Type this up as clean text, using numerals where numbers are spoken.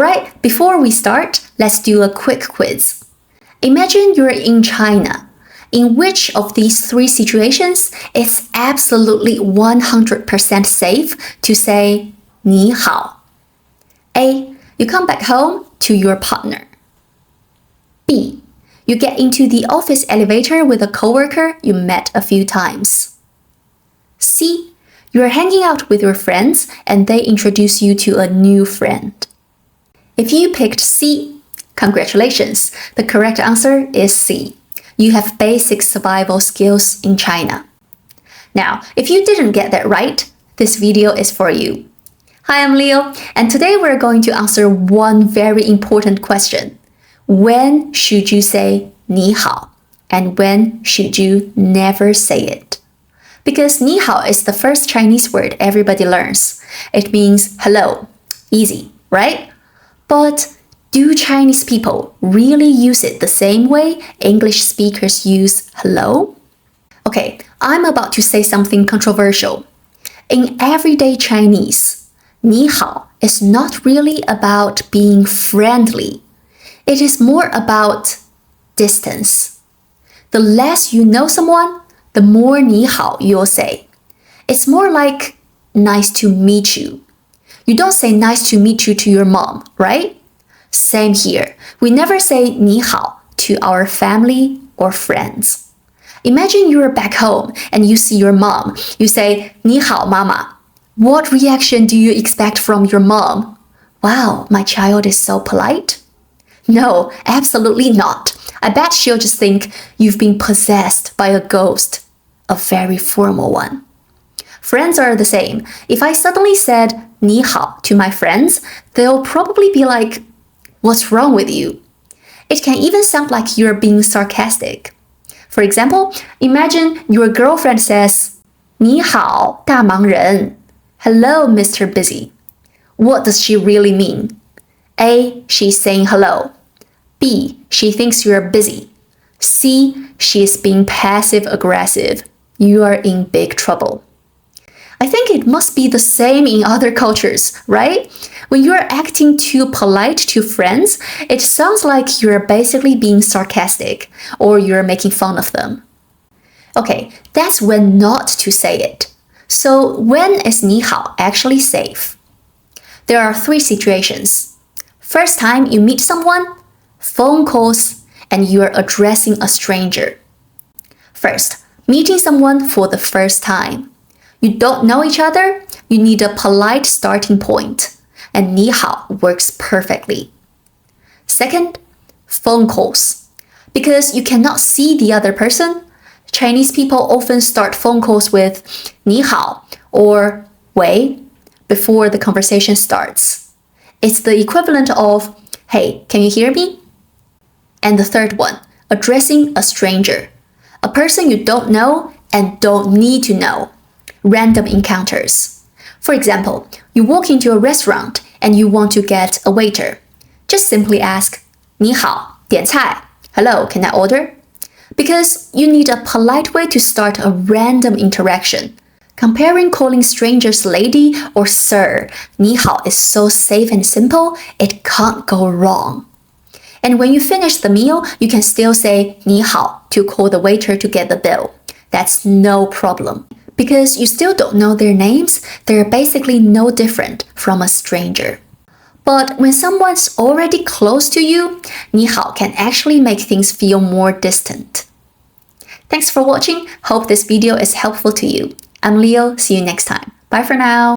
Alright, before we start, let's do a quick quiz. Imagine you're in China. In which of these three situations it's absolutely 100% safe to say Nihao? A. You come back home to your partner. B. You get into the office elevator with a coworker you met a few times. C. You're hanging out with your friends and they introduce you to a new friend. If you picked C, congratulations. The correct answer is C. You have basic survival skills in China. Now, if you didn't get that right, this video is for you. Hi, I'm Leo, and today we're going to answer one very important question. When should you say 你好? And when should you never say it? Because 你好 is the first Chinese word everybody learns. It means hello. Easy, right? But do Chinese people really use it the same way English speakers use hello? Okay, I'm about to say something controversial. In everyday Chinese, 你好 is not really about being friendly. It is more about distance. The less you know someone, the more 你好 you'll say. It's more like nice to meet you. You don't say nice to meet you to your mom, right? Same here. We never say 你好 to our family or friends. Imagine you're back home and you see your mom. You say 你好, mama. What reaction do you expect from your mom? Wow, my child is so polite? No, absolutely not. I bet she'll just think you've been possessed by a ghost, a very formal one. Friends are the same. If I suddenly said 你好 to my friends, they'll probably be like, what's wrong with you? It can even sound like you're being sarcastic. For example, imagine your girlfriend says, 你好，大忙人. Hello, Mr. Busy. What does she really mean? A. She's saying hello. B. She thinks you're busy. C. She's being passive-aggressive. You are in big trouble. I think it must be the same in other cultures, right? When you're acting too polite to friends, it sounds like you're basically being sarcastic or you're making fun of them. Okay, that's when not to say it. So when is 你好 actually safe? There are three situations. First time you meet someone, phone calls, and you're addressing a stranger. First, meeting someone for the first time. You don't know each other, you need a polite starting point, and 你好 works perfectly. Second, phone calls. Because you cannot see the other person, Chinese people often start phone calls with 你好 or 喂 before the conversation starts. It's the equivalent of, hey, can you hear me? And the third one, addressing a stranger. A person you don't know and don't need to know. Random encounters. For example, you walk into a restaurant and you want to get a waiter. Just simply ask, 你好，点菜. Hello, can I order? Because you need a polite way to start a random interaction. Comparing calling strangers lady or sir, 你好 is so safe and simple, it can't go wrong. And when you finish the meal, you can still say 你好 to call the waiter to get the bill. That's no problem. Because you still don't know their names, they're basically no different from a stranger. But when someone's already close to you, 你好 can actually make things feel more distant. Thanks for watching. Hope this video is helpful to you. I'm Leo. See you next time. Bye for now.